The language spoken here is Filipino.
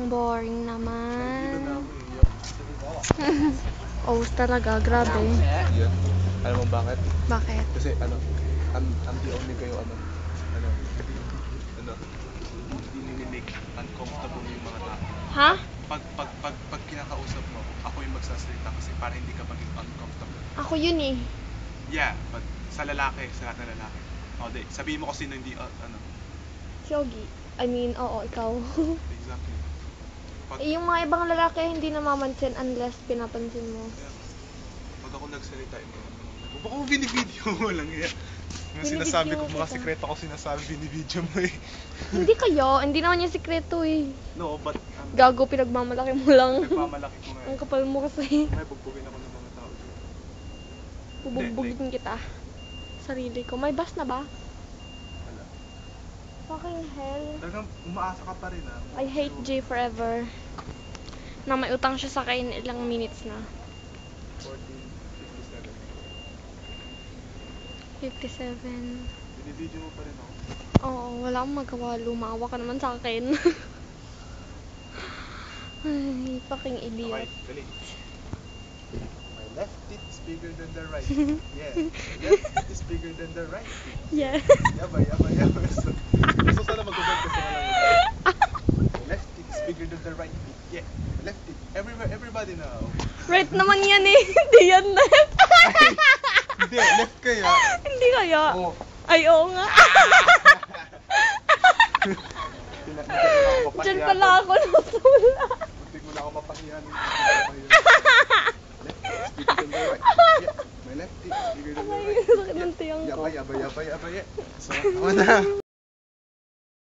Ang boring Nahihilo na naman. ako eh. Oh, talaga, grabe. Yeah. Alam mo bakit? Bakit? Kasi I'm the only guy who hindi nini-make uncomfortable yung mga tao. Ha? Pag kinakausap mo, ako yung magsasalita kasi para hindi ka maging uncomfortable. Ako yun eh. Yeah, but sa lalaki, sa lahat ng lalaki. Sabihin mo kung sino hindi, Si Ogie. I mean, oo, ikaw. Exactly. Eh, yung mga ibang lalaki hindi namamansin unless pinapansin mo. Pag ako nagsalita, baka mo binibideo mo lang yan. Yung Binibidyo sinasabi ko, mo mga kita. sikreto ko sinasabi, binibideo mo eh. Hindi kayo, hindi naman yung sikreto eh. No, but Gago, pinagmamalaki mo lang. nagmamalaki ko nga. Ang kapal mo kasi. May bugbugin ako ng mga tao dyan. Bubugbugin kita. Sarili ko. May bus na ba? Wala. Fucking hell. Talagang umaasa ka pa rin ah. I hate Jay forever. Na may utang siya sa akin ilang minutes na. 57. Binibideo mo pa rin ako. Oo, wala akong magawa. Lumawa ka naman sa akin. Ay, fucking idiot. Okay, dali. My left tit is bigger than the right. Yeah. My left tit is bigger than the right. Yeah. Yaba. So sana mag-ubad kasi wala mo. My left tit is bigger than the right tit. Yeah. My left tit. Everybody now. Right naman yan eh. Hindi yan left. Hindi, left kaya. Hindi kaya. Oo. Ay, oo nga. Diyan pala ako nasula. Hindi ko na ako mapahiyan. My left tit is bigger than the right. Sakit ng tiyang ko. Yaba. So, ako na.